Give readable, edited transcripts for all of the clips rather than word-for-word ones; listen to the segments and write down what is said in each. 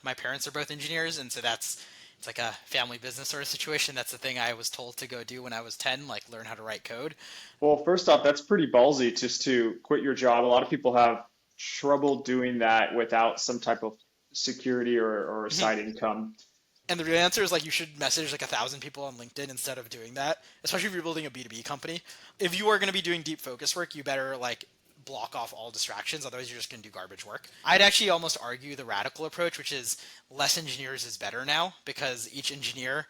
My parents are both engineers, and so it's like a family business sort of situation. That's the thing I was told to go do when I was 10, like learn how to write code. Well, first off, that's pretty ballsy just to quit your job. A lot of people have trouble doing that without some type of security or a Mhm. side income. And the real answer is like you should message like 1,000 people on LinkedIn instead of doing that, especially if you're building a B2B company. If you are going to be doing deep focus work, you better like block off all distractions. Otherwise, you're just going to do garbage work. I'd actually almost argue the radical approach, which is less engineers is better now because each engineer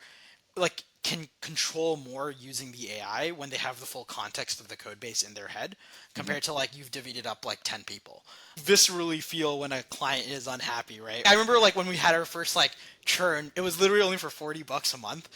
like can control more using the AI when they have the full context of the code base in their head Mhm. compared to like you've divvied up like 10 people. Viscerally feel when a client is unhappy, right? I remember like when we had our first like churn, it was literally only for 40 bucks a month.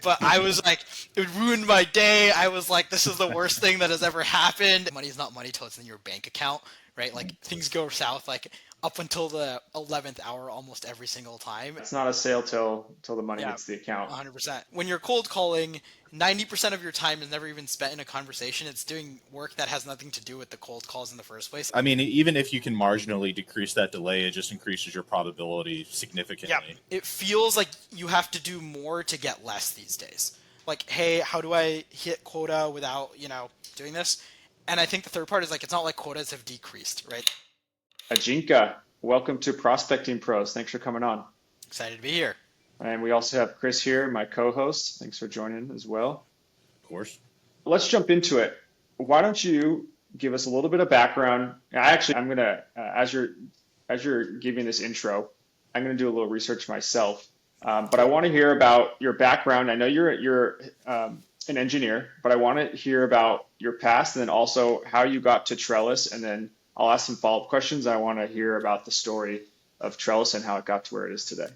But I was like, it ruined my day. I was like, this is the worst thing that has ever happened. Money is not money till it's in your bank account, right? Like things go south like up until the 11th hour almost every single time. It's not a sale till the money Yeah, hits the account. 100%. When you're cold calling, 90% of your time is never even spent in a conversation. It's doing work that has nothing to do with the cold calls in the first place. I mean, even if you can marginally decrease that delay, it just increases your probability Yeah. significantly. It feels like you have to do more to get less these days. Like, hey, how do I hit quota without, doing this? And I think the third part is like, it's not like quotas have decreased, right? Ajinkya, welcome to Prospecting Pros. Thanks for coming on. Excited to be here. And we also have Chris here, my co-host. Thanks for joining as well. Of course. Let's jump into it. Why don't you give us a little bit of background? I'm gonna as you're giving this intro, I'm gonna do a little research myself. But I want to hear about your background. I know you're an engineer, but I want to hear about your past and then also how you got to Trellis. And then I'll ask some follow-up questions. I want to hear about the story of Trellis and how it got to where it is today.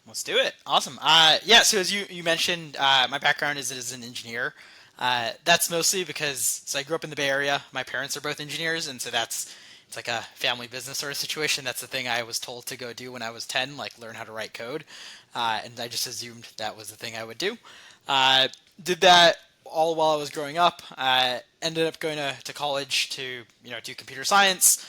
Let's do it. Awesome. Yeah, so as you mentioned, my background is as an engineer. That's mostly because I grew up in the Bay Area. My parents are both engineers, and so it's like a family business sort of situation. That's the thing I was told to go do when I was 10, like learn how to write code. And I just assumed that was the thing I would do. Uh, did that all while I was growing up. Ended up going to college to do computer science.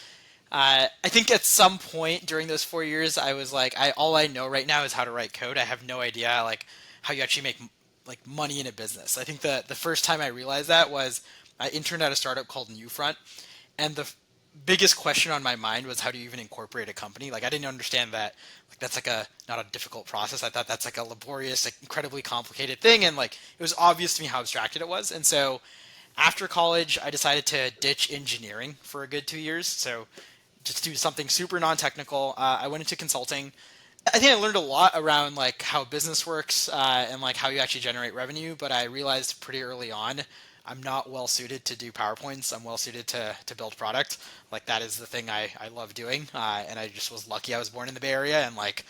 I think at some point during those 4 years, I was like, all I know right now is how to write code. I have no idea like how you actually make like money in a business. I think the first time I realized that was I interned at a startup called Newfront, and the biggest question on my mind was how do you even incorporate a company? Like I didn't understand that like that's like a not a difficult process. I thought that's like a laborious, like incredibly complicated thing, and like it was obvious to me how abstracted it was. And so after college, I decided to ditch engineering for a good 2 years. So just do something super non-technical. I went into consulting. I think I learned a lot around like how business works and like how you actually generate revenue. But I realized pretty early on, I'm not well suited to do PowerPoints. I'm well suited to build product. Like that is the thing I love doing. And I just was lucky I was born in the Bay Area and like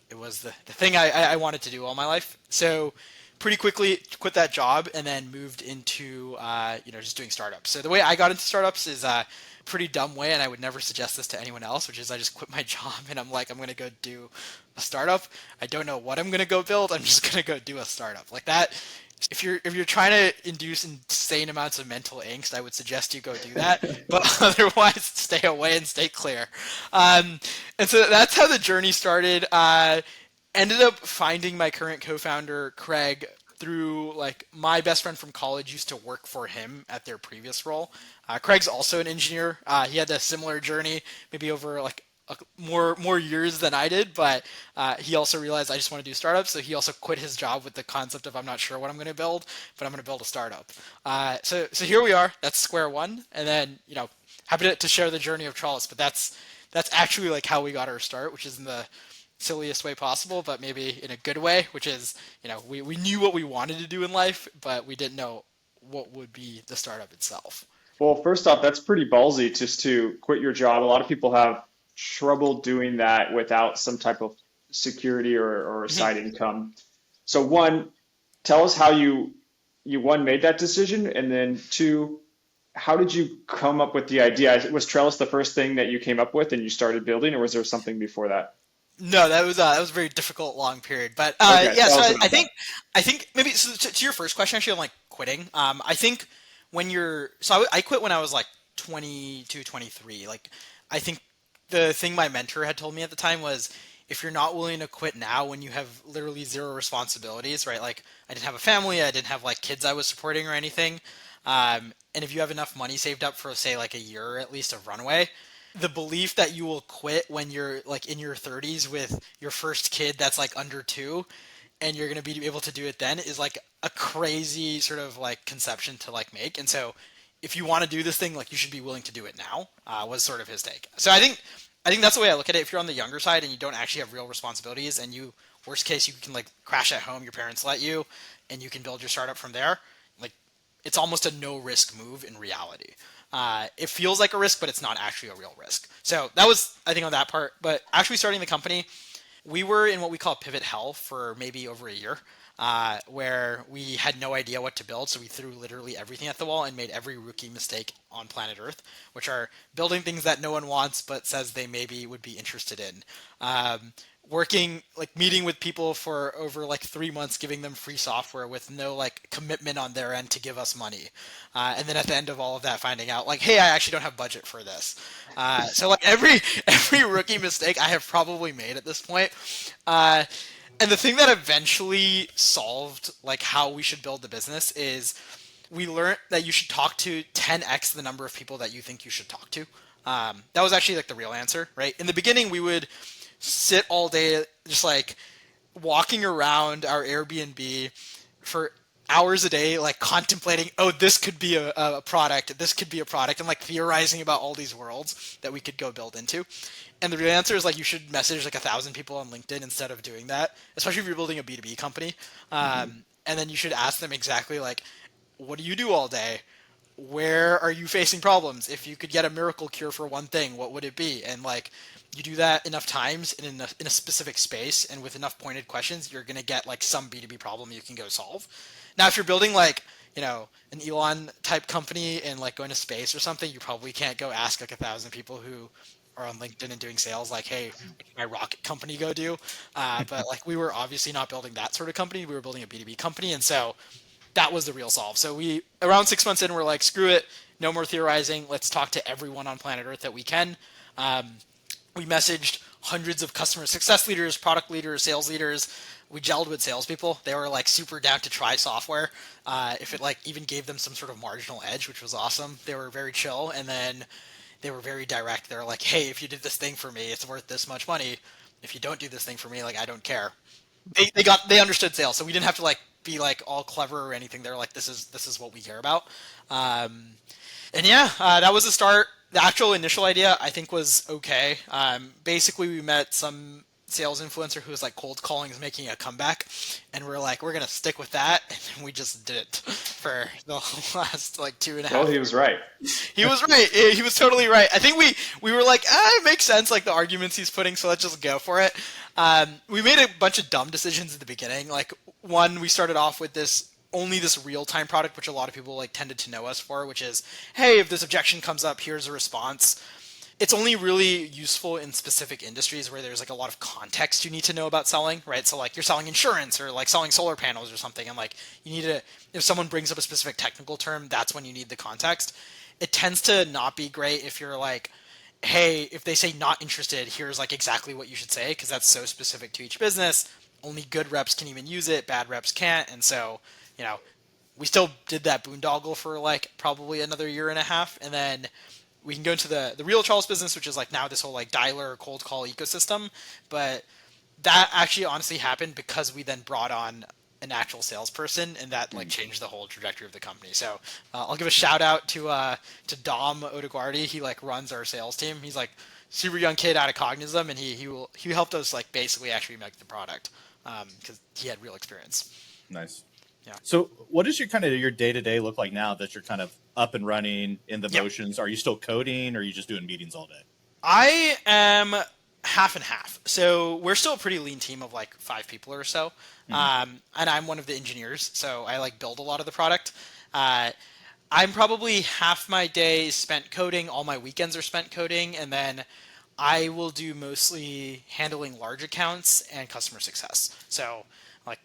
it was the thing I wanted to do all my life. So pretty quickly quit that job and then moved into just doing startups. So the way I got into startups is pretty dumb way, and I would never suggest this to anyone else, which is I just quit my job and I'm like, I'm gonna go do a startup. I don't know what I'm gonna go build. I'm just gonna go do a startup like that. If you're trying to induce insane amounts of mental angst, I would suggest you go do that. But otherwise, stay away and stay clear. And so that's how the journey started. Ended up finding my current co-founder Craig through like my best friend from college used to work for him at their previous role. Craig's also an engineer. He had a similar journey, maybe over like more years than I did, but he also realized I just want to do startups, so he also quit his job with the concept of I'm not sure what I'm going to build, but I'm going to build a startup. So here we are. That's square one, and then happy to share the journey of Trellis, but that's actually like how we got our start, which is in the silliest way possible, but maybe in a good way, which is, we knew what we wanted to do in life, but we didn't know what would be the startup itself. Well, first off, that's pretty ballsy just to quit your job. A lot of people have trouble doing that without some type of security or a side income. So one, tell us how you one made that decision, and then two, how did you come up with the idea? Was Trellis the first thing that you came up with and you started building, or was there something before that? No, that was a very difficult, long period. But Okay, yeah, tell so us I about that. think I think maybe so to your first question, actually, on like quitting. I think when you're I quit when I was like 22, 23. Like I think the thing my mentor had told me at the time was if you're not willing to quit now when you have literally zero responsibilities, right? Like I didn't have a family, I didn't have like kids I was supporting or anything. And if you have enough money saved up for say like a year at least of runway, the belief that you will quit when you're like in your 30s with your first kid that's like under 2 and you're going to be able to do it then is like a crazy sort of like conception to like make. And so if you want to do this thing, like you should be willing to do it now, was sort of his take. So I think that's the way I look at it. If you're on the younger side and you don't actually have real responsibilities and you, worst case, you can like crash at home, your parents let you, and you can build your startup from there, like it's almost a no risk move in reality. It feels like a risk, but it's not actually a real risk. So that was, I think, on that part. But actually starting the company, we were in what we call pivot hell for maybe over a year, where we had no idea what to build. So we threw literally everything at the wall and made every rookie mistake on planet Earth, which are building things that no one wants but says they maybe would be interested in. Working, like meeting with people for over like 3 months, giving them free software with no like commitment on their end to give us money. And then at the end of all of that, finding out like, hey, I actually don't have budget for this. So like every rookie mistake I have probably made at this point. And the thing that eventually solved like how we should build the business is we learned that you should talk to 10x the number of people that you think you should talk to. That was actually like the real answer, right? In the beginning, we would sit all day just like walking around our Airbnb for hours a day, like contemplating, oh, this could be a product, this could be a product, and like theorizing about all these worlds that we could go build into. And the real answer is like you should message like 1,000 people on LinkedIn instead of doing that, especially if you're building a B2B company. And then you should ask them exactly like, what do you do all day? Where are you facing problems? If you could get a miracle cure for one thing, what would it be? And like you do that enough times in a specific space and with enough pointed questions, you're going to get like some B2B problem you can go solve. Now, if you're building like, you know, an Elon type company and like going to space or something, you probably can't go ask like 1,000 people who are on LinkedIn and doing sales like, hey, what did my rocket company go do? But like we were obviously not building that sort of company. We were building a B2B company. And so that was the real solve. So we, around 6 months in, we're like, screw it. No more theorizing. Let's talk to everyone on planet Earth that we can. We messaged hundreds of customer success leaders, product leaders, sales leaders. We gelled with salespeople. They were like super down to try software. If it like even gave them some sort of marginal edge, which was awesome. They were very chill. And then they were very direct. They were like, hey, if you did this thing for me, it's worth this much money. If you don't do this thing for me, like, I don't care. They understood sales. So we didn't have to like be like all clever or anything. They're like, this is what we care about. And yeah, that was the start. The actual initial idea, I think, was okay. Basically, we met some sales influencer who was like cold calling is making a comeback, and we're like, we're gonna stick with that, and then we just did it for the last like 2.5. Well, he was right. He was right. He was totally right. I think we were like, it makes sense, like the arguments he's putting, so let's just go for it. We made a bunch of dumb decisions at the beginning. Like one, we started off with this real-time product, which a lot of people like tended to know us for, which is, hey, if this objection comes up, here's a response. It's only really useful in specific industries where there's like a lot of context you need to know about selling, right? So like you're selling insurance or like selling solar panels or something, and like you need to, if someone brings up a specific technical term, that's when you need the context. It tends to not be great if you're like, hey, if they say not interested, here's like exactly what you should say, because that's so specific to each business. Only good reps can even use it, bad reps can't, and so, you know, we still did that boondoggle for like probably another 1.5 years, and then we can go into the real Charles business, which is like now this whole like dialer or cold call ecosystem. But that actually honestly happened because we then brought on an actual salesperson, and that like changed the whole trajectory of the company. So I'll give a shout out to Dom Odeguardi. He like runs our sales team. He's like super young kid out of Cognizant, and he helped us like basically actually make the product because he had real experience. Nice. Yeah. So what does your day-to-day look like now that you're kind of up and running in the motions? Are you still coding, or are you just doing meetings all day? I am half and half. So we're still a pretty lean team of like 5 people or so. And I'm one of the engineers, so I like build a lot of the product. I'm probably half my day spent coding, all my weekends are spent coding, and then I will do mostly handling large accounts and customer success. So like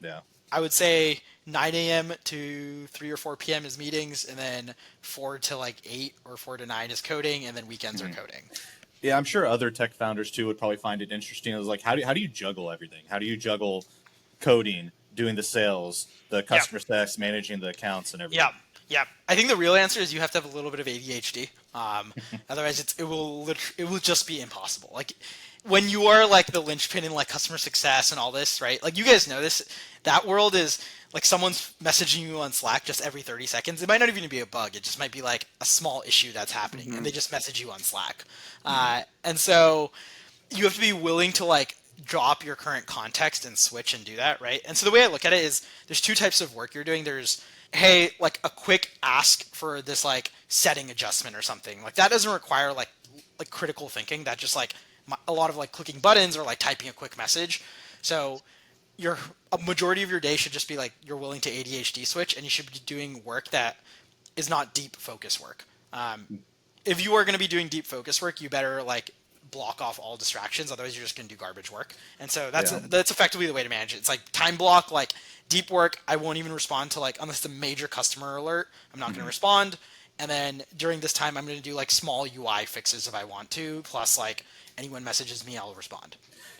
I would say 9 a.m. to 3 or 4 p.m. is meetings, and then 4 to like 8 or 4 to 9 is coding, and then weekends are coding. Yeah, I'm sure other tech founders too would probably find it interesting. It was like, how do you juggle everything? How do you juggle coding, doing the sales, the Yeah. customer success, managing the accounts, and Yeah, everything? yeah. I think the real answer is you have to have a little bit of ADHD. Otherwise, it will just be impossible. Like when you are like the linchpin in like customer success and all this, right? Like you guys know this. That world is like someone's messaging you on Slack just every 30 seconds. It might not even be a bug. It just might be like a small issue that's happening, and they just message you on Slack. And so you have to be willing to like drop your current context and switch and do that, right? And so the way I look at it is there's two types of work you're doing. There's hey, like a quick ask for this like setting adjustment or something. Like that doesn't require like critical thinking. That just like a lot of like clicking buttons or like typing a quick message. So your a majority of your day should just be like you're willing to ADHD switch, and you should be doing work that is not deep focus work. If you are going to be doing deep focus work, you better like block off all distractions. Otherwise, you're just going to do garbage work. And so Yeah. that's effectively the way to manage it. It's like time block, like deep work. I won't even respond to like unless it's a major customer alert. I'm not going to respond. And then during this time, I'm going to do like small UI fixes if I want to. Plus, like anyone messages me, I'll respond.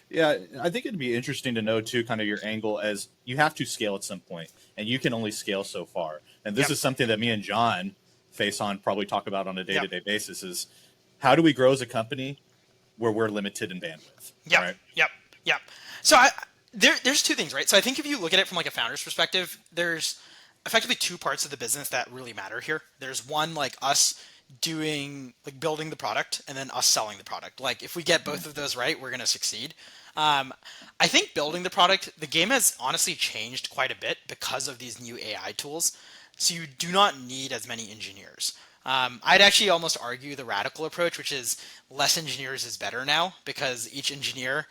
Yeah, I think it'd be interesting to know too, kind of your angle as you have to scale at some point, and you can only scale so far. And this Yep. is something that me and John face on, probably talk about on a Yep. day-to-day basis is how do we grow as a company where we're limited in bandwidth? Yep. Right? Yep. So there's two things, right? So I think if you look at it from like a founder's perspective, there's effectively two parts of the business that really matter here. There's one like us doing like building the product, and then us selling the product. Like if we get both of those right, we're gonna succeed. I think building the product, the game has honestly changed quite a bit because of these new AI tools. So you do not need as many engineers. I'd actually almost argue the radical approach, which is less engineers is better now because each engineer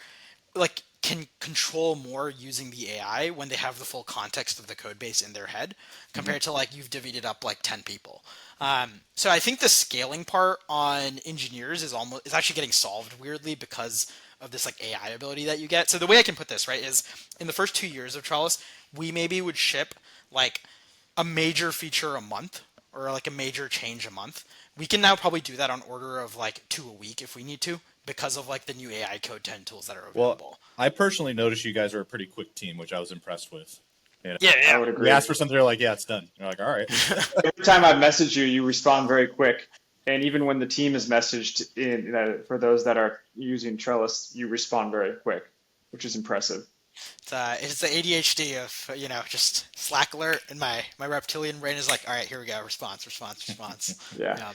like can control more using the AI when they have the full context of the code base in their head compared to like you've divvied it up like 10 people. So I think the scaling part on engineers is actually getting solved weirdly because of this like AI ability that you get. So the way I can put this right is in the first 2 years of Trellis, we maybe would ship like a major feature a month or like a major change a month. We can now probably do that on order of like 2 a week if we need to because of like the new AI Code 10 tools that are available. Well, I personally noticed you guys are a pretty quick team, which I was impressed with. You know, I would agree. we asked for something, they're like, yeah, it's done. You're like, all right. Every time I message you, you respond very quick. And even when the team is messaged in, for those that are using Trellis, you respond very quick, which is impressive. It's the ADHD of just Slack alert, and my reptilian brain is like, all right, here we go, response. Yeah.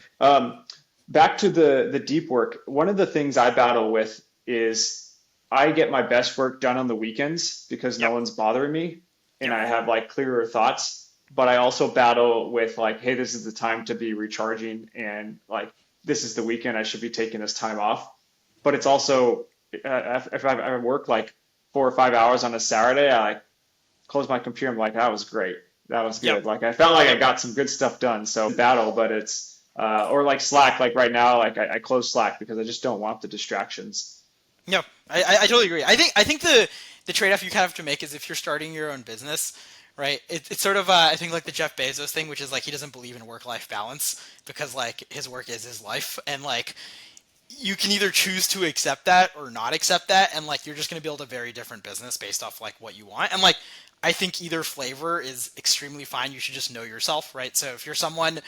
Back to the deep work. One of the things I battle with is I get my best work done on the weekends because no one's bothering me, and I have like clearer thoughts. But I also battle with like, hey, this is the time to be recharging, and like this is the weekend I should be taking this time off. But it's also if I work like 4 or 5 hours on a Saturday, I like close my computer. I'm like, that was great. That was good. Yep. Like I felt like I got some good stuff done. So battle, but it's or like Slack. Like right now, like I close Slack because I just don't want the distractions. No, I totally agree. I think the trade-off you kind of have to make is if you're starting your own business, right? It's sort of I think like the Jeff Bezos thing, which is like he doesn't believe in work-life balance because like his work is his life, and like you can either choose to accept that or not accept that, and like you're just going to build a very different business based off like what you want. And like I think either flavor is extremely fine. You should just know yourself, right? So if you're someone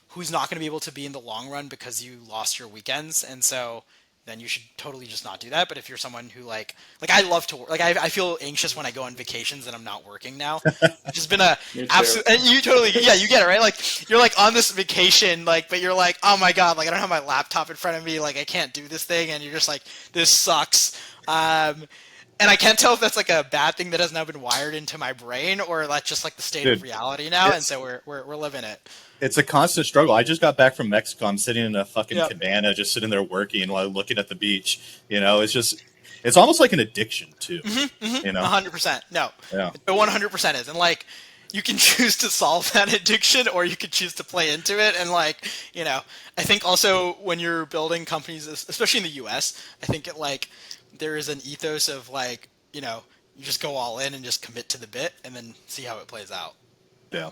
who's not going to be able to be in the long run because you lost your weekends, and so then you should totally just not do that. But if you're someone who like I love to work, like I feel anxious when I go on vacations and I'm not working now, which has been a absolute, and you totally, yeah, you get it, right? Like you're like on this vacation, like, but you're like, oh my God, like I don't have my laptop in front of me, like I can't do this thing. And you're just like, this sucks. And I can't tell if that's like a bad thing that has now been wired into my brain or that's just like the state of reality now. And so we're living it. It's a constant struggle. I just got back from Mexico. I'm sitting in a fucking cabana, just sitting there working while looking at the beach. You know, it's almost like an addiction too. You know, 100%. No, yeah, it 100% is. And like, you can choose to solve that addiction or you could choose to play into it. And like, I think also when you're building companies, especially in the US, I think there is an ethos of like, you just go all in and just commit to the bit and then see how it plays out. Yeah.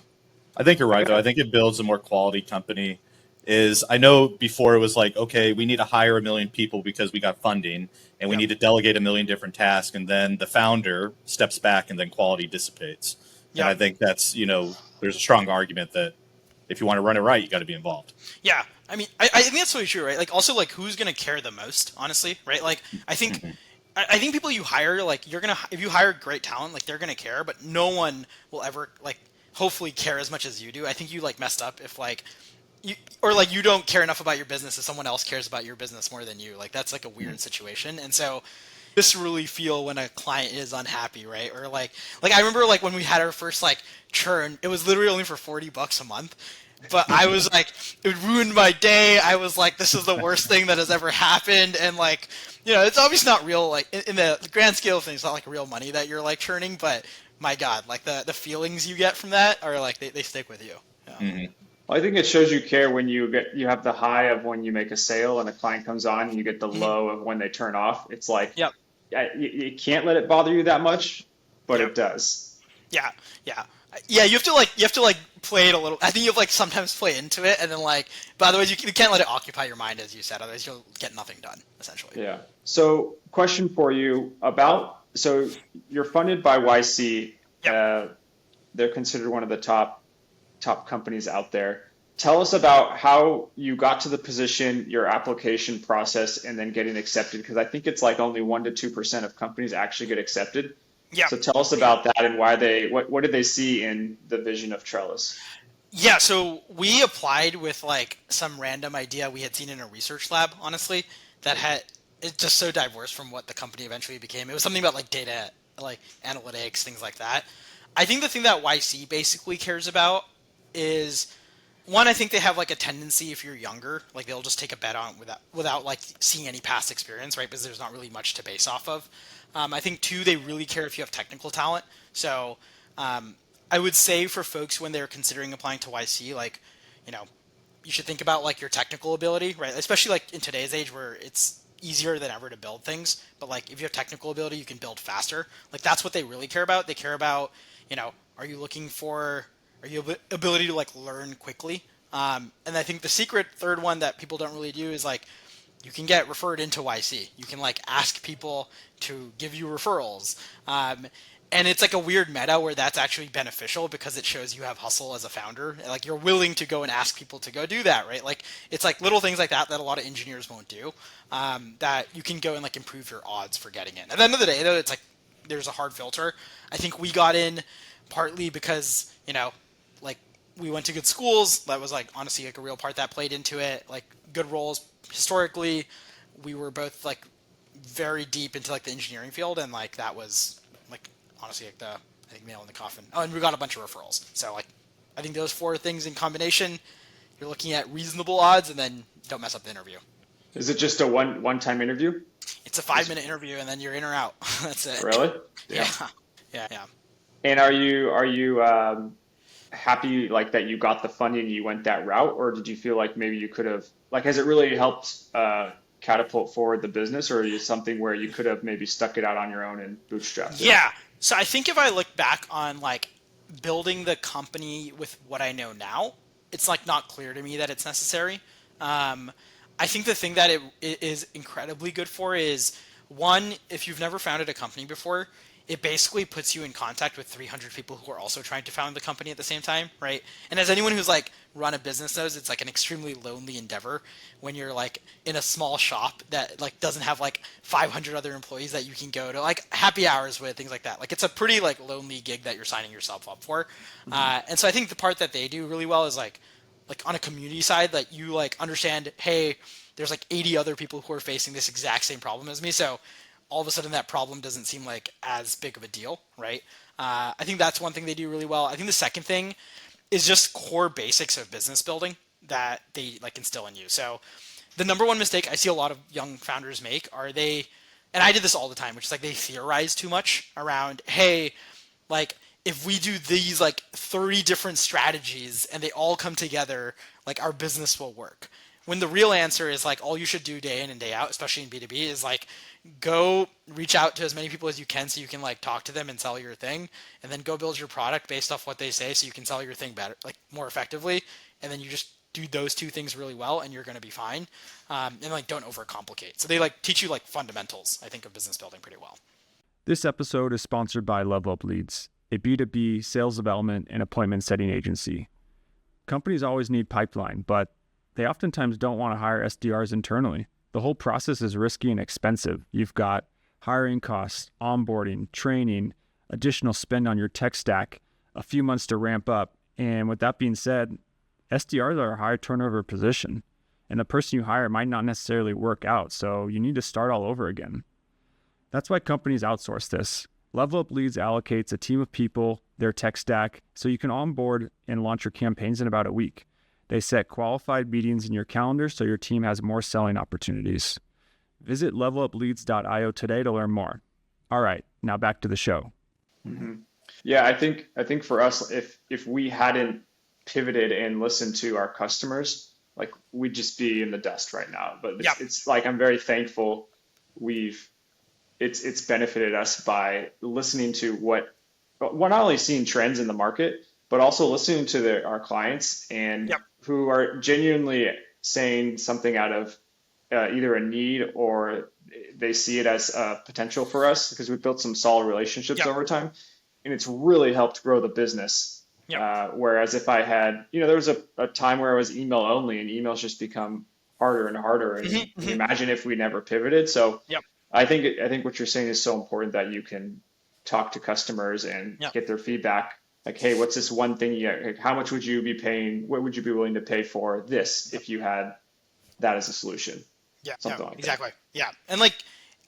I think you're right, though. I think it builds a more quality company. is I know before it was like, okay, we need to hire 1 million people because we got funding and we Yep. need to delegate 1 million different tasks. And then the founder steps back and then quality dissipates. And Yep. I think that's, there's a strong argument that if you want to run it right, you got to be involved. Yeah, I mean, I think that's totally true, right? Like, also, like, who's gonna care the most, honestly, right? Like, I think, I think people you hire, like, if you hire great talent, like, they're gonna care, but no one will ever, like, hopefully care as much as you do. I think you, like, messed up if, like, you don't care enough about your business if someone else cares about your business more than you. Like, that's, like, a weird situation, and so just really feel when a client is unhappy, right? Or like I remember like when we had our first like churn, it was literally only for $40 a month. But I was like, it ruined my day. I was like, this is the worst thing that has ever happened. And like, it's obviously not real, like in the grand scale of things, it's not like real money that you're like churning, but my God, like the feelings you get from that are like, they stick with you. Yeah. Well, I think it shows you care when you have the high of when you make a sale and a client comes on, and you get the low of when they turn off. It's like, Yep. you can't let it bother you that much, but Yep. it does. Yeah. You have to play it a little. I think you have like sometimes play into it, and then like, but otherwise you can't let it occupy your mind, as you said. Otherwise you'll get nothing done, essentially. Yeah. So, question for you so you're funded by YC. Yep. They're considered one of the top companies out there. Tell us about how you got to the position, your application process, and then getting accepted, because I think it's like only 1% to 2% of companies actually get accepted. Yeah. So tell us about that and why what did they see in the vision of Trellis? Yeah, so we applied with like some random idea we had seen in a research lab, honestly, it's just so diverse from what the company eventually became. It was something about like data, like analytics, things like that. I think the thing that YC basically cares about is, one, I think they have like a tendency, if you're younger, like they'll just take a bet on without like seeing any past experience, right? Because there's not really much to base off of. I think two, they really care if you have technical talent. So I would say for folks when they're considering applying to YC, like, you should think about like your technical ability, right? Especially like in today's age where it's easier than ever to build things. But like if you have technical ability, you can build faster. Like that's what they really care about. They care about, are you ability to like learn quickly? And I think the secret third one that people don't really do is like, you can get referred into YC. You can like ask people to give you referrals. And it's like a weird meta where that's actually beneficial because it shows you have hustle as a founder. Like you're willing to go and ask people to go do that, right? Like it's like little things like that a lot of engineers won't do, that you can go and like improve your odds for getting in. At the end of the day though, it's like there's a hard filter. I think we got in partly because, like we went to good schools. That was like honestly like a real part that played into it. Like good roles historically, we were both like very deep into like the engineering field, and like that was like honestly like I think nail in the coffin. Oh, and we got a bunch of referrals. So like I think those four things in combination, you're looking at reasonable odds, and then don't mess up the interview. Is it just a one-time interview? It's a 5-minute interview, and then you're in or out. That's it. Really? Yeah. And are you happy like that you got the funding and you went that route, or did you feel like maybe you could have, like, has it really helped catapult forward the business, or is it something where you could have maybe stuck it out on your own and bootstrapped it? Yeah. So I think if I look back on like building the company with what I know now, it's like not clear to me that it's necessary. I think the thing that it is incredibly good for is, one, if you've never founded a company before, it basically puts you in contact with 300 people who are also trying to found the company at the same time, right? And as anyone who's like run a business knows, it's like an extremely lonely endeavor when you're like in a small shop that like doesn't have like 500 other employees that you can go to like happy hours with, things like that. Like it's a pretty like lonely gig that you're signing yourself up for. And so I think the part that they do really well is like on a community side, that you like understand, hey, there's like 80 other people who are facing this exact same problem as me. So all of a sudden that problem doesn't seem like as big of a deal, right? I think that's one thing they do really well. I think the second thing is just core basics of business building that they like instill in you. So the number one mistake I see a lot of young founders make and I did this all the time, which is like they theorize too much around, hey, like if we do these like 30 different strategies and they all come together, like our business will work. When the real answer is like all you should do day in and day out, especially in B2B, is like go reach out to as many people as you can so you can like talk to them and sell your thing, and then go build your product based off what they say so you can sell your thing better, like more effectively, and then you just do those two things really well and you're going to be fine. And like, don't overcomplicate. So they like teach you like fundamentals, I think, of business building pretty well. This episode is sponsored by Level Up Leads, a B2B sales development and appointment setting agency. Companies always need pipeline, but they oftentimes don't want to hire SDRs internally. The whole process is risky and expensive. You've got hiring costs, onboarding, training, additional spend on your tech stack, a few months to ramp up. And with that being said, SDRs are a high turnover position, and the person you hire might not necessarily work out, so you need to start all over again. That's why companies outsource this. Level Up Leads allocates a team of people, their tech stack, so you can onboard and launch your campaigns in about a week. They set qualified meetings in your calendar so your team has more selling opportunities. Visit levelupleads.io today to learn more. All right, now back to the show. Mm-hmm. Yeah, I think for us, if we hadn't pivoted and listened to our customers, like we'd just be in the dust right now. But it's like, I'm very thankful it's benefited us by listening to what not only seeing trends in the market, but also listening to our clients and who are genuinely saying something out of either a need or they see it as a potential for us, because we've built some solid relationships over time, and it's really helped grow the business. Whereas if I had, there was a time where I was email only, and emails just become harder and harder. And imagine if we never pivoted. So I think what you're saying is so important, that you can talk to customers and get their feedback. Like, hey, what's this one thing? How much would you be paying? What would you be willing to pay for this if you had that as a solution? Something like exactly. that. Yeah. And like,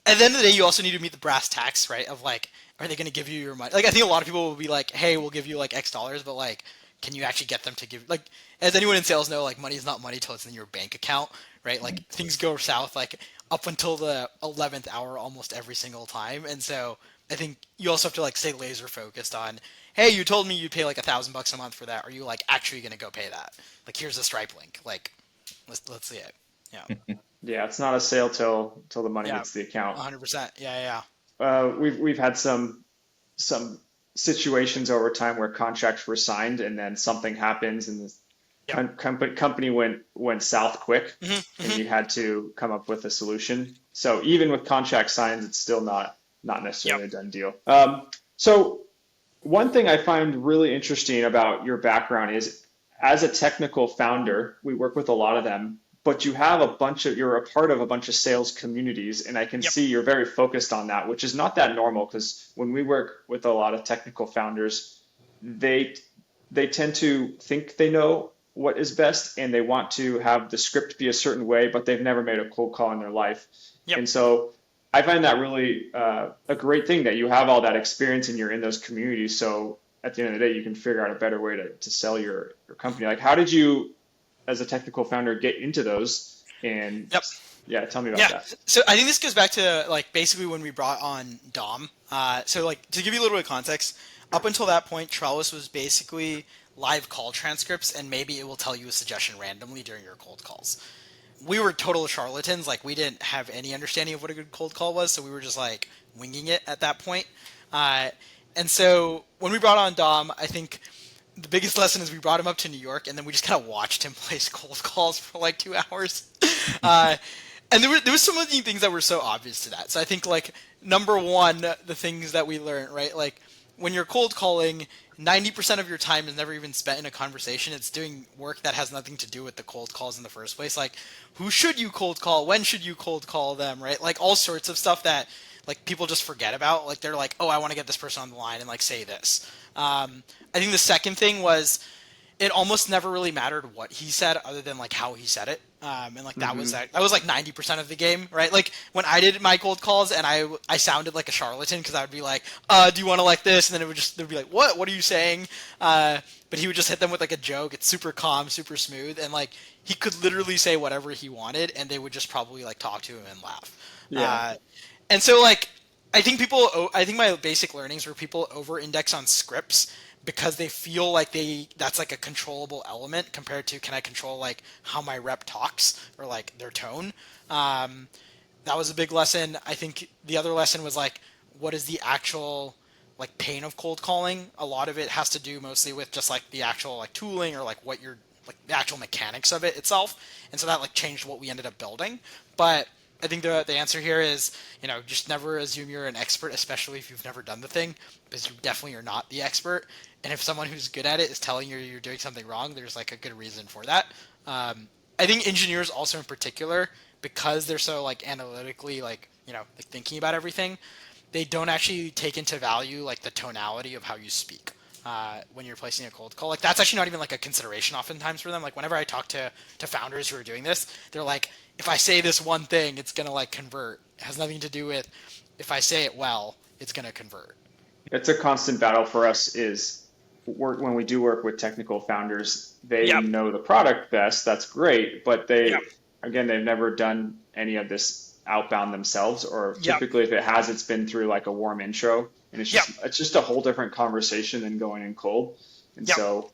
at the end of the day, you also need to meet the brass tacks, right? Of like, are they going to give you your money? Like, I think a lot of people will be like, hey, we'll give you like X dollars, but like, can you actually get them to give, like, as anyone in sales know, like money is not money till it's in your bank account, right? Like things go south, like up until the 11th hour, almost every single time. And so I think you also have to like stay laser focused on, hey, you told me you'd pay like $1,000 a month for that. Are you like actually going to go pay that? Like, here's a Stripe link. Like, let's see it. Yeah. Yeah. It's not a sale till the money hits the account. 100%. Yeah. We've had some situations over time where contracts were signed and then something happens and the company went south quick, and you had to come up with a solution. So even with contract signs, it's still not necessarily a done deal. So one thing I find really interesting about your background is, as a technical founder, we work with a lot of them, but you're a part of a bunch of sales communities, and I can see you're very focused on that, which is not that normal, because when we work with a lot of technical founders, they tend to think they know what is best, and they want to have the script be a certain way, but they've never made a cold call in their life. And so I find that really a great thing, that you have all that experience and you're in those communities. So at the end of the day, you can figure out a better way to sell your company. Like, how did you, as a technical founder, get into those? And tell me about that. So I think this goes back to like basically when we brought on Dom. So like, to give you a little bit of context, up until that point, Trellis was basically live call transcripts, and maybe it will tell you a suggestion randomly during your cold calls. We were total charlatans. Like, we didn't have any understanding of what a good cold call was, so we were just like winging it at that point. And so when we brought on Dom, I think the biggest lesson is we brought him up to New York, and then we just kind of watched him place cold calls for like 2 hours. And there was so many things that were so obvious to that. So I think, like, number one, the things that we learned, right? Like, when you're cold calling, 90% of your time is never even spent in a conversation. It's doing work that has nothing to do with the cold calls in the first place. Like, who should you cold call? When should you cold call them, right? Like, all sorts of stuff that, like, people just forget about. Like, they're like, oh, I want to get this person on the line and, like, say this. I think the second thing was, it almost never really mattered what he said other than like how he said it. And like that was like 90% of the game, right? Like when I did my cold calls and I sounded like a charlatan, because I would be like, do you want to like this? And then they'd be like, what are you saying? But he would just hit them with like a joke. It's super calm, super smooth. And like, he could literally say whatever he wanted, and they would just probably like talk to him and laugh. And so like, I think my basic learnings were people over index on scripts, because they feel like that's like a controllable element compared to, can I control like how my rep talks or like their tone? That was a big lesson. I think the other lesson was like, what is the actual like pain of cold calling? A lot of it has to do mostly with just like the actual like tooling or like what you're like the actual mechanics of it itself, and so that like changed what we ended up building. But I think the answer here is, just never assume you're an expert, especially if you've never done the thing, because you definitely are not the expert. And if someone who's good at it is telling you you're doing something wrong, there's like a good reason for that. I think engineers also in particular, because they're so like analytically like like thinking about everything, they don't actually take into value like the tonality of how you speak when you're placing a cold call. Like that's actually not even like a consideration oftentimes for them. Like whenever I talk to founders who are doing this, they're like, if I say this one thing, it's gonna like convert. It has nothing to do with if I say it well, it's gonna convert. It's a constant battle for us is when we do work with technical founders, they know the product best. That's great, but again, they've never done any of this outbound themselves, or typically if it has, it's been through like a warm intro, and it's just a whole different conversation than going in cold. And so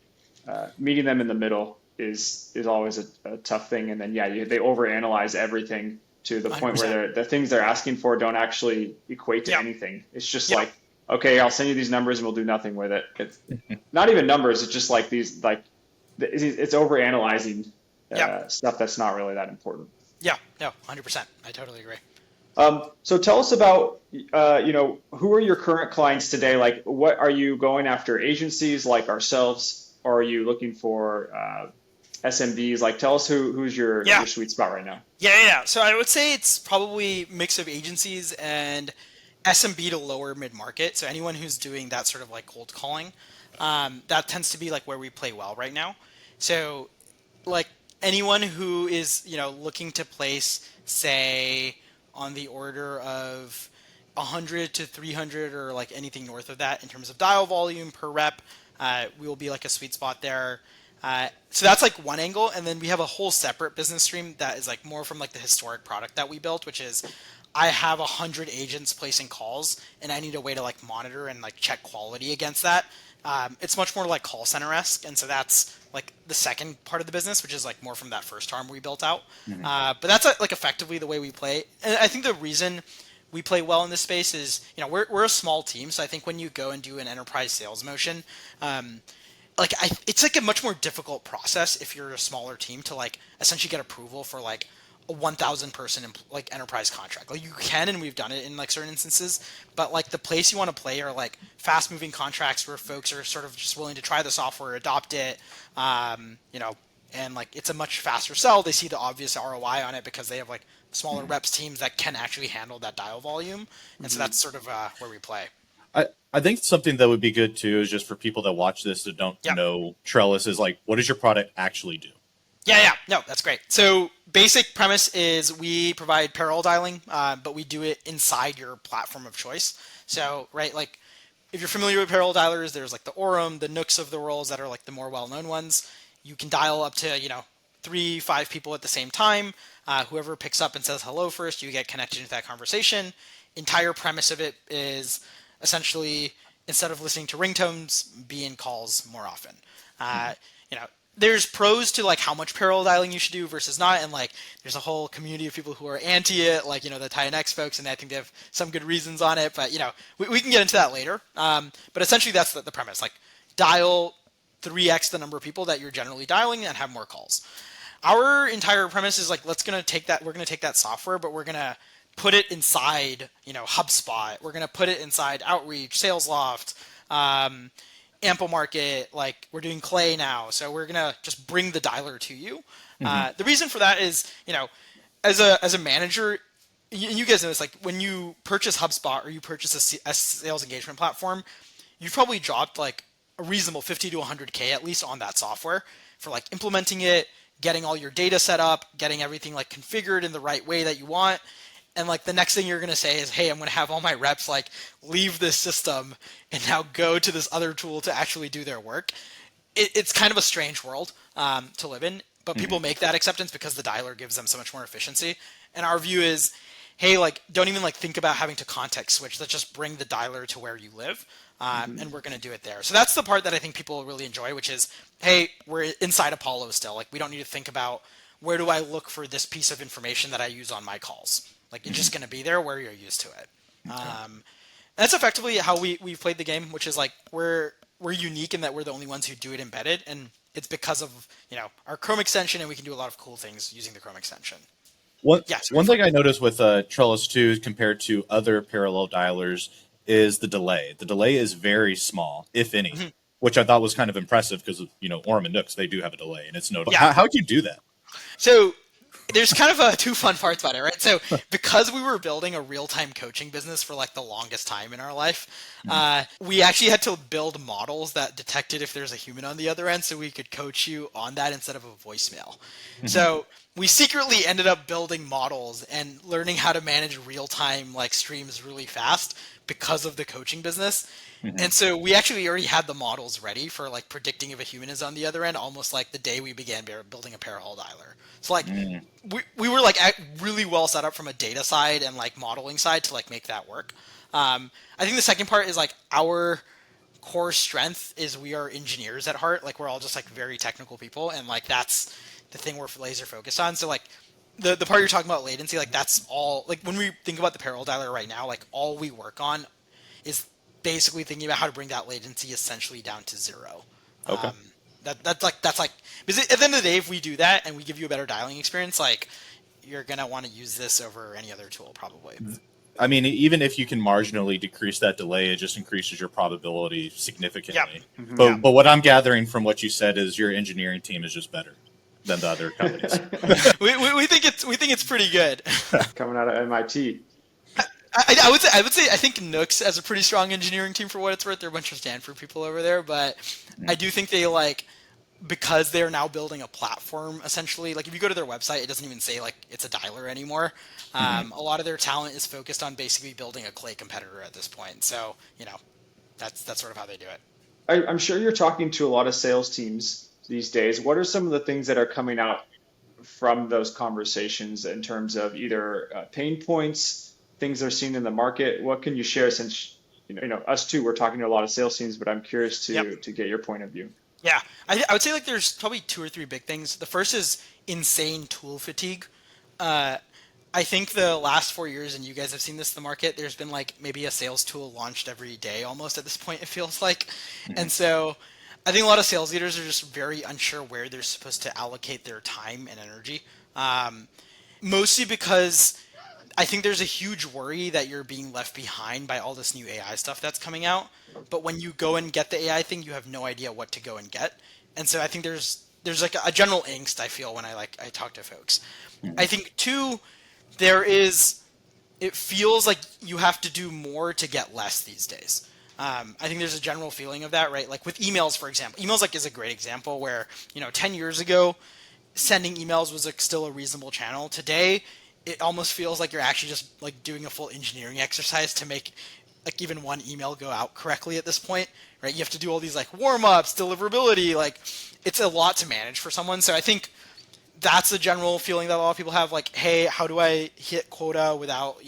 meeting them in the middle is always a tough thing. And then they overanalyze everything to the point 100%. Where the things they're asking for don't actually equate to anything. It's just like, okay, I'll send you these numbers and we'll do nothing with it. It's not even numbers. It's just like these, like it's overanalyzing stuff that's not really that important. Yeah, no, 100%. I totally agree. So tell us about, who are your current clients today? Like, what are you going after? Agencies like ourselves, or are you looking for SMBs? Like, tell us who's your sweet spot right now. Yeah. So I would say it's probably a mix of agencies and SMB to lower mid-market. So anyone who's doing that sort of like cold calling, that tends to be like where we play well right now. So like anyone who is, looking to place, say, on the order of 100 to 300 or like anything north of that in terms of dial volume per rep, we will be like a sweet spot there. So that's like one angle. And then we have a whole separate business stream that is like more from like the historic product that we built, which is I have 100 agents placing calls and I need a way to like monitor and like check quality against that. It's much more like call center-esque. And so that's like the second part of the business, which is like more from that first arm we built out. Mm-hmm. But that's like effectively the way we play. And I think the reason we play well in this space is, we're a small team. So I think when you go and do an enterprise sales motion, it's like a much more difficult process if you're a smaller team to like essentially get approval for like a 1,000 person like enterprise contract. Like you can, and we've done it in like certain instances, but like the place you want to play are like fast moving contracts where folks are sort of just willing to try the software, adopt it, and like it's a much faster sell. They see the obvious ROI on it because they have like smaller reps teams that can actually handle that dial volume. And so that's sort of where we play. I think something that would be good too is just for people that watch this that don't know Trellis is like, what does your product actually do? Yeah. No, that's great. So basic premise is we provide parallel dialing, but we do it inside your platform of choice. So, right, like if you're familiar with parallel dialers, there's like the Orem, the Nooks of the world that are like the more well-known ones. You can dial up to, 3-5 people at the same time. Whoever picks up and says hello first, you get connected into that conversation. Entire premise of it is essentially, instead of listening to ringtones, be in calls more often. There's pros to like how much parallel dialing you should do versus not, and like there's a whole community of people who are anti it, like the 𝐸&x folks, and I think they have some good reasons on it, but we can get into that later. But essentially that's the premise, like dial 3x the number of people that you're generally dialing and have more calls. Our entire premise is like we're gonna take that software, but we're gonna put it inside HubSpot. We're gonna put it inside Outreach, SalesLoft, Ample Market, like we're doing Clay now. So we're going to just bring the dialer to you. Mm-hmm. The reason for that is, as a manager, you guys know this, like when you purchase HubSpot or you purchase a sales engagement platform, you've probably dropped like a reasonable 50 to 100K at least on that software for like implementing it, getting all your data set up, getting everything like configured in the right way that you want. And like the next thing you're going to say is, hey, I'm going to have all my reps like leave this system and now go to this other tool to actually do their work. It's kind of a strange world to live in, but people make that acceptance because the dialer gives them so much more efficiency. And our view is, hey, like don't even like think about having to context switch. Let's just bring the dialer to where you live, and we're going to do it there. So that's the part that I think people really enjoy, which is, hey, we're inside Apollo still. Like we don't need to think about where do I look for this piece of information that I use on my calls. Like it's just going to be there where you're used to it. That's effectively how we've played the game, which is like we're unique in that we're the only ones who do it embedded. And it's because of, our Chrome extension, and we can do a lot of cool things using the Chrome extension. One thing I noticed with Trellis 2 compared to other parallel dialers is the delay. The delay is very small, if any, which I thought was kind of impressive because, Orem and Nooks, they do have a delay, and it's notable. Yeah. How'd you do that? So there's kind of two fun parts about it, right? So because we were building a real-time coaching business for like the longest time in our life, we actually had to build models that detected if there's a human on the other end, so we could coach you on that instead of a voicemail. So we secretly ended up building models and learning how to manage real-time like streams really fast because of the coaching business. And so we actually already had the models ready for like predicting if a human is on the other end, almost like the day we began building a parallel dialer. So like we were like really well set up from a data side and like modeling side to like make that work. I think the second part is like our core strength is we are engineers at heart. Like we're all just like very technical people, and like that's the thing we're laser focused on. So like the part you're talking about latency, like that's all, like when we think about the parallel dialer right now, like all we work on is basically thinking about how to bring that latency essentially down to zero. Okay. That's like because at the end of the day, if we do that and we give you a better dialing experience, like you're gonna want to use this over any other tool probably. I mean, even if you can marginally decrease that delay, it just increases your probability significantly. But what I'm gathering from what you said is your engineering team is just better than the other companies. we think it's pretty good. Coming out of MIT. I would say I think Nooks has a pretty strong engineering team for what it's worth. There are a bunch of Stanford people over there, but I do think they because they're now building a platform essentially. Like if you go to their website, it doesn't even say like it's a dialer anymore. A lot of their talent is focused on basically building a Clay competitor at this point. So that's sort of how they do it. I'm sure you're talking to a lot of sales teams these days. What are some of the things that are coming out from those conversations in terms of either pain points, things they're seeing in the market? What can you share, since us too, we're talking to a lot of sales teams, but I'm curious to get your point of view. Yeah, I would say like there's probably 2 or 3 big things. The first is insane tool fatigue. I think the last 4 years, and you guys have seen this in the market, there's been like maybe a sales tool launched every day almost at this point, it feels like. And so I think a lot of sales leaders are just very unsure where they're supposed to allocate their time and energy. Mostly because I think there's a huge worry that you're being left behind by all this new AI stuff that's coming out. But when you go and get the AI thing, you have no idea what to go and get. And so I think there's like a general angst I feel when I talk to folks. I think 2, it feels like you have to do more to get less these days. I think there's a general feeling of that, right? Like with emails, for example. Emails is a great example where, 10 years ago, sending emails was still a reasonable channel. Today, it almost feels like you're actually just like doing a full engineering exercise to make like even one email go out correctly at this point, right? You have to do all these like warm-ups, deliverability, like it's a lot to manage for someone. So I think that's the general feeling that a lot of people have, like, hey, how do I hit quota without,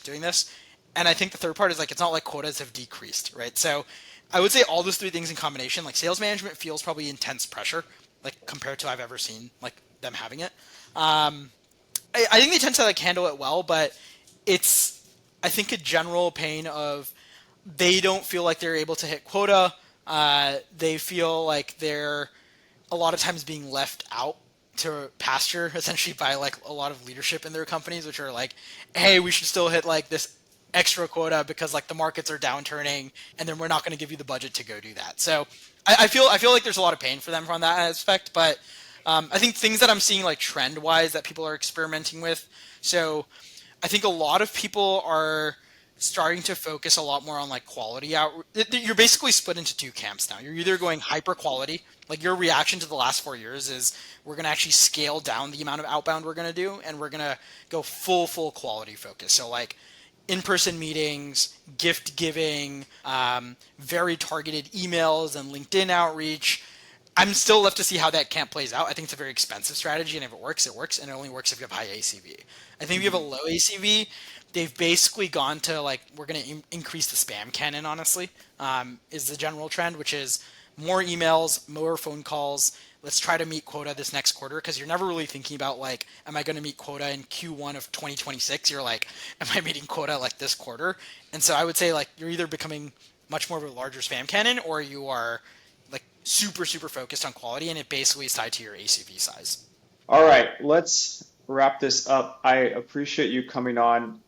doing this? And I think the third part is like, it's not like quotas have decreased, right? So I would say all those 3 things in combination, like sales management feels probably intense pressure, like compared to I've ever seen like them having it. I think they tend to like handle it well, but it's, I think, a general pain of they don't feel like they're able to hit quota. They feel like they're a lot of times being left out to pasture essentially by like a lot of leadership in their companies, which are like, hey, we should still hit like this extra quota because like the markets are downturning, and then we're not going to give you the budget to go do that. So I feel like there's a lot of pain for them from that aspect, but I think things that I'm seeing like trend wise that people are experimenting with. So I think a lot of people are starting to focus a lot more on like quality out. You're basically split into 2 camps now. You're either going hyper quality, like your reaction to the last 4 years is we're going to actually scale down the amount of outbound we're going to do, and we're going to go full quality focus. So like in-person meetings, gift giving, very targeted emails and LinkedIn outreach. I'm still left to see how that camp plays out. I think it's a very expensive strategy, and if it works, it works, and it only works if you have high ACV. I think if you have a low ACV, they've basically gone to like, we're going to increase the spam cannon, honestly, is the general trend, which is more emails, more phone calls. Let's try to meet quota this next quarter, because you're never really thinking about like, am I going to meet quota in Q1 of 2026? You're like, am I meeting quota like this quarter? And so I would say like you're either becoming much more of a larger spam cannon, or you are like super focused on quality, and it basically is tied to your ACV size. All right, let's wrap this up. I appreciate you coming on.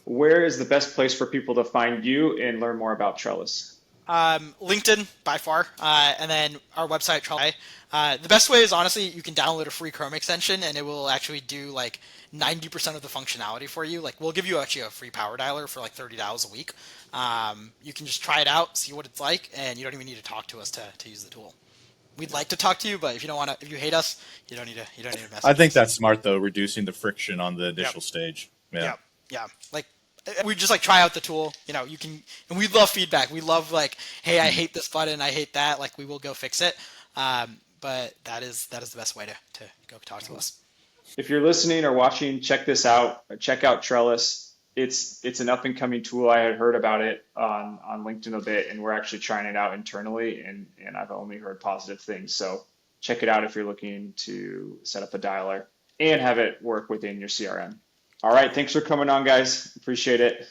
Where is the best place for people to find you and learn more about Trellis? LinkedIn by far, and then our website Trellis. The best way is honestly you can download a free Chrome extension and it will actually do like 90% of the functionality for you. Like we'll give you actually a free power dialer for like $30 a week. You can just try it out, see what it's like, and you don't even need to talk to us to use the tool. We'd like to talk to you, but if you don't want to, if you hate us, you don't need to message I think us. that's smart though, reducing the friction on the initial Yep. stage. Yeah. Yeah, yeah. Like we just like try out the tool. You can, and we love feedback. We love like, hey, I hate this button, I hate that. Like we will go fix it. But that is the best way to go talk to us. If you're listening or watching, check this out. Check out Trellis. It's an up and coming tool. I had heard about it on LinkedIn a bit, and we're actually trying it out internally, and I've only heard positive things. So check it out if you're looking to set up a dialer and have it work within your CRM. All right, thanks for coming on, guys. Appreciate it.